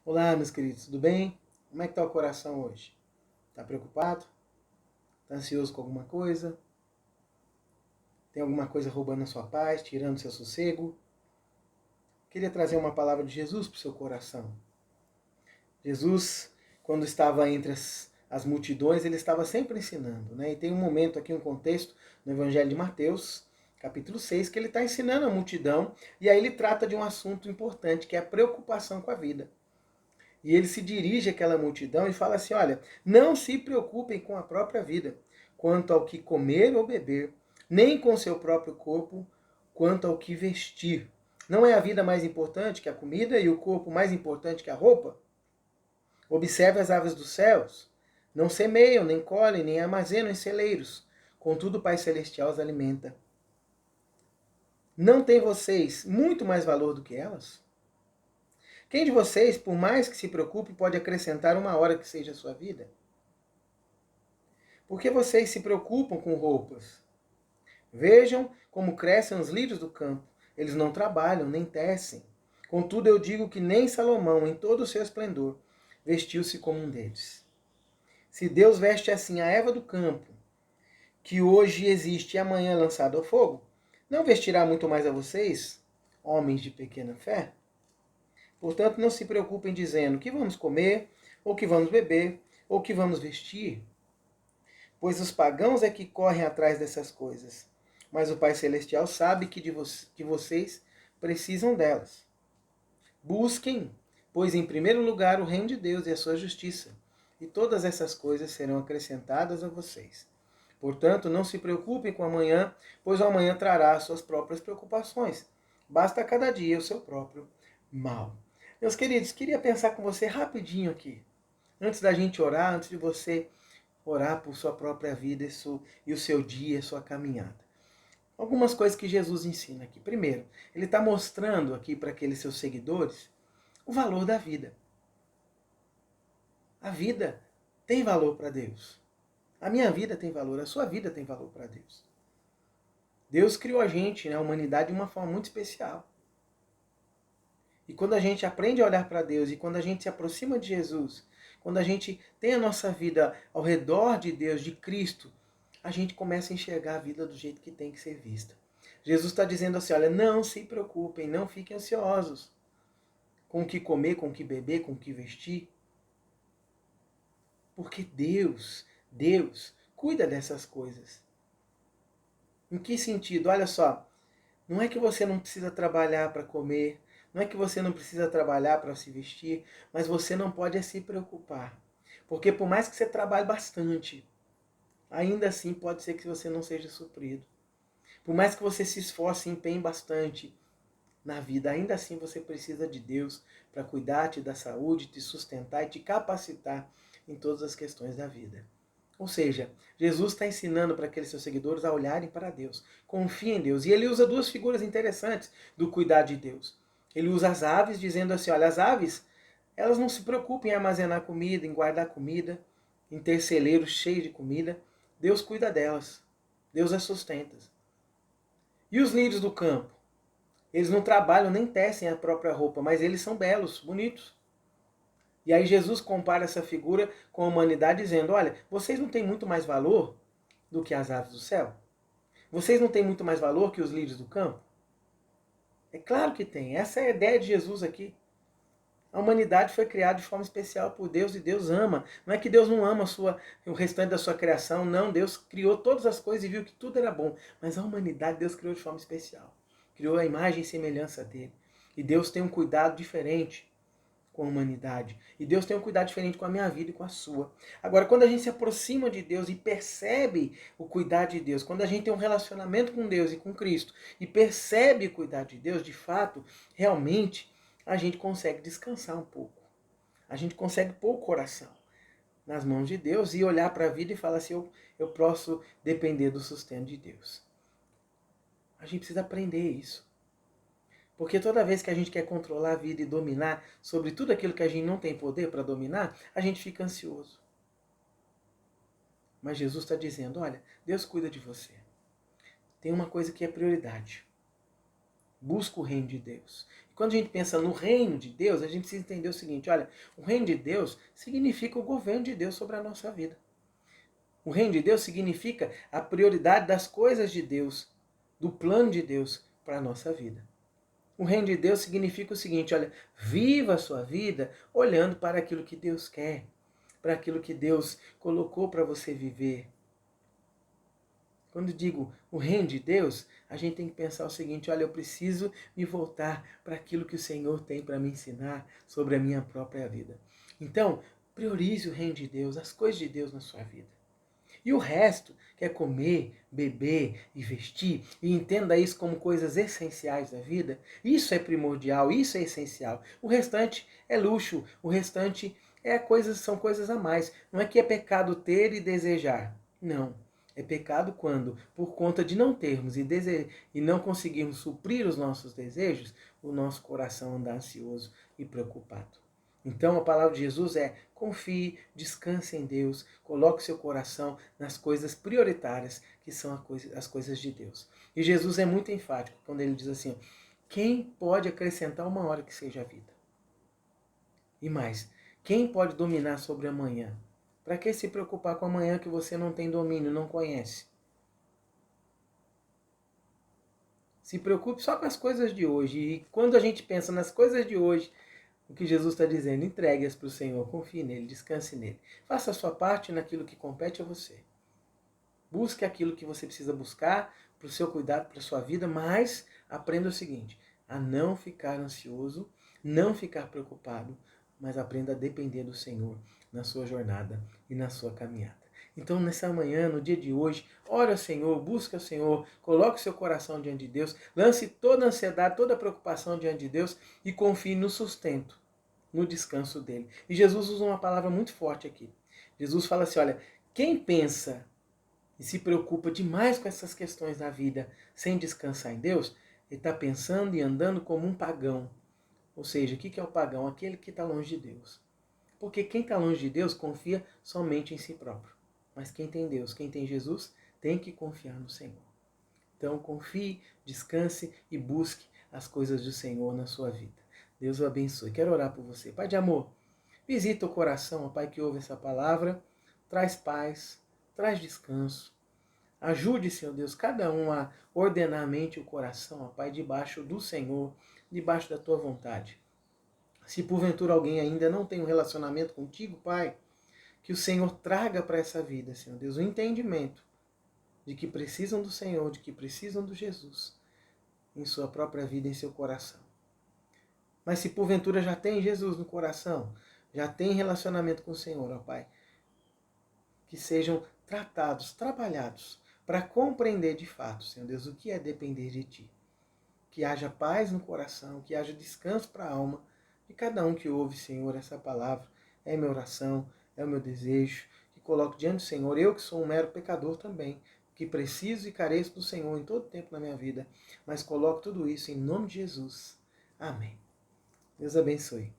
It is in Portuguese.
Olá, meus queridos, tudo bem? Como é que está o coração hoje? Está preocupado? Está ansioso com alguma coisa? Tem alguma coisa roubando a sua paz, tirando seu sossego? Queria trazer uma palavra de Jesus para o seu coração. Jesus, quando estava entre as multidões, ele estava sempre ensinando, né? E tem um momento aqui, um contexto no Evangelho de Mateus, capítulo 6, que ele está ensinando a multidão, e aí ele trata de um assunto importante, que é a preocupação com a vida. E ele se dirige àquela multidão e fala assim: olha, não se preocupem com a própria vida, quanto ao que comer ou beber, nem com seu próprio corpo, quanto ao que vestir. Não é a vida mais importante que a comida e o corpo mais importante que a roupa? Observe as aves dos céus. Não semeiam, nem colhem, nem armazenam em celeiros. Contudo, o Pai Celestial os alimenta. Não têm vocês muito mais valor do que elas? Quem de vocês, por mais que se preocupe, pode acrescentar uma hora que seja a sua vida? Por que vocês se preocupam com roupas? Vejam como crescem os lírios do campo. Eles não trabalham, nem tecem. Contudo, eu digo que nem Salomão, em todo o seu esplendor, vestiu-se como um deles. Se Deus veste assim a erva do campo, que hoje existe e amanhã é lançada ao fogo, não vestirá muito mais a vocês, homens de pequena fé? Portanto, não se preocupem dizendo o que vamos comer, ou que vamos beber, ou que vamos vestir, pois os pagãos é que correm atrás dessas coisas. Mas o Pai Celestial sabe que vocês precisam delas. Busquem, pois, em primeiro lugar o reino de Deus e a sua justiça, e todas essas coisas serão acrescentadas a vocês. Portanto, não se preocupem com amanhã, pois o amanhã trará as suas próprias preocupações. Basta a cada dia o seu próprio mal. Meus queridos, queria pensar com você rapidinho aqui. Antes da gente orar, antes de você orar por sua própria vida e o seu dia, sua caminhada. Algumas coisas que Jesus ensina aqui. Primeiro, ele está mostrando aqui para aqueles seus seguidores o valor da vida. A vida tem valor para Deus. A minha vida tem valor, a sua vida tem valor para Deus. Deus criou a gente, né, a humanidade, de uma forma muito especial. E quando a gente aprende a olhar para Deus e quando a gente se aproxima de Jesus, quando a gente tem a nossa vida ao redor de Deus, de Cristo, a gente começa a enxergar a vida do jeito que tem que ser vista. Jesus está dizendo assim, olha, não se preocupem, não fiquem ansiosos com o que comer, com o que beber, com o que vestir. Porque Deus cuida dessas coisas. Em que sentido? Olha só, não é que você não precisa trabalhar para comer, não é que você não precisa trabalhar para se vestir, mas você não pode se preocupar. Porque por mais que você trabalhe bastante, ainda assim pode ser que você não seja suprido. Por mais que você se esforce e empenhe bastante na vida, ainda assim você precisa de Deus para cuidar, te dar saúde, te sustentar e te capacitar em todas as questões da vida. Ou seja, Jesus está ensinando para aqueles seus seguidores a olharem para Deus. Confiem em Deus. E ele usa duas figuras interessantes do cuidar de Deus. Ele usa as aves, dizendo assim, olha, as aves, elas não se preocupam em armazenar comida, em guardar comida, em ter celeiros cheios de comida. Deus cuida delas. Deus as sustenta. E os lírios do campo? Eles não trabalham nem tecem a própria roupa, mas eles são belos, bonitos. E aí Jesus compara essa figura com a humanidade dizendo, olha, vocês não têm muito mais valor do que as aves do céu? Vocês não têm muito mais valor que os lírios do campo? É claro que tem. Essa é a ideia de Jesus aqui. A humanidade foi criada de forma especial por Deus e Deus ama. Não é que Deus não ama o restante da sua criação, não. Deus criou todas as coisas e viu que tudo era bom. Mas a humanidade Deus criou de forma especial. Criou a imagem e semelhança dele. E Deus tem um cuidado diferente com a humanidade. E Deus tem um cuidado diferente com a minha vida e com a sua. Agora, quando a gente se aproxima de Deus e percebe o cuidado de Deus, quando a gente tem um relacionamento com Deus e com Cristo e percebe o cuidado de Deus, de fato, realmente, a gente consegue descansar um pouco. A gente consegue pôr o coração nas mãos de Deus e olhar para a vida e falar assim, eu posso depender do sustento de Deus. A gente precisa aprender isso. Porque toda vez que a gente quer controlar a vida e dominar sobre tudo aquilo que a gente não tem poder para dominar, a gente fica ansioso. Mas Jesus está dizendo, olha, Deus cuida de você. Tem uma coisa que é prioridade. Busca o reino de Deus. quando a gente pensa no reino de Deus, a gente precisa entender o seguinte, olha, o reino de Deus significa o governo de Deus sobre a nossa vida. O reino de Deus significa a prioridade das coisas de Deus, do plano de Deus para a nossa vida. O reino de Deus significa o seguinte, olha, viva a sua vida olhando para aquilo que Deus quer, para aquilo que Deus colocou para você viver. Quando digo o reino de Deus, a gente tem que pensar o seguinte, olha, eu preciso me voltar para aquilo que o Senhor tem para me ensinar sobre a minha própria vida. Então, priorize o reino de Deus, as coisas de Deus na sua vida. E o resto, que é comer, beber e vestir, e entenda isso como coisas essenciais da vida, isso é primordial, isso é essencial. O restante é luxo, o restante são coisas a mais. Não é que é pecado ter e desejar. Não. É pecado quando, por conta de não termos e não conseguirmos suprir os nossos desejos, o nosso coração anda ansioso e preocupado. Então a palavra de Jesus é: confie, descanse em Deus, coloque seu coração nas coisas prioritárias, que são as coisas de Deus. E Jesus é muito enfático quando ele diz assim: quem pode acrescentar uma hora que seja a vida? E mais, quem pode dominar sobre amanhã? Para que se preocupar com amanhã que você não tem domínio, não conhece? Se preocupe só com as coisas de hoje. E quando a gente pensa nas coisas de hoje, o que Jesus está dizendo, entregue-as para o Senhor, confie nele, descanse nele. Faça a sua parte naquilo que compete a você. Busque aquilo que você precisa buscar para o seu cuidado, para a sua vida, mas aprenda o seguinte, a não ficar ansioso, não ficar preocupado, mas aprenda a depender do Senhor na sua jornada e na sua caminhada. Então, nessa manhã, no dia de hoje, ore ao Senhor, busque ao Senhor, coloque seu coração diante de Deus, lance toda a ansiedade, toda a preocupação diante de Deus e confie no sustento, no descanso dele. E Jesus usa uma palavra muito forte aqui. Jesus fala assim, olha, quem pensa e se preocupa demais com essas questões da vida sem descansar em Deus, ele está pensando e andando como um pagão. Ou seja, o que é o pagão? Aquele que está longe de Deus. Porque quem está longe de Deus confia somente em si próprio. Mas quem tem Deus, quem tem Jesus, tem que confiar no Senhor. Então confie, descanse e busque as coisas do Senhor na sua vida. Deus o abençoe. Quero orar por você. Pai de amor, visita o coração, ó Pai, que ouve essa palavra, traz paz, traz descanso. Ajude, Senhor Deus, cada um a ordenar a mente e o coração, ó Pai, debaixo do Senhor, debaixo da Tua vontade. Se porventura alguém ainda não tem um relacionamento contigo, Pai, que o Senhor traga para essa vida, Senhor Deus, o entendimento de que precisam do Senhor, de que precisam do Jesus em sua própria vida, em seu coração. Mas se porventura já tem Jesus no coração, já tem relacionamento com o Senhor, ó Pai, que sejam tratados, trabalhados, para compreender de fato, Senhor Deus, o que é depender de Ti. Que haja paz no coração, que haja descanso para a alma de cada um que ouve, Senhor, essa palavra. É minha oração, é o meu desejo, que coloque diante do Senhor, eu que sou um mero pecador também, que preciso e careço do Senhor em todo tempo na minha vida, mas coloco tudo isso em nome de Jesus. Amém. Deus abençoe.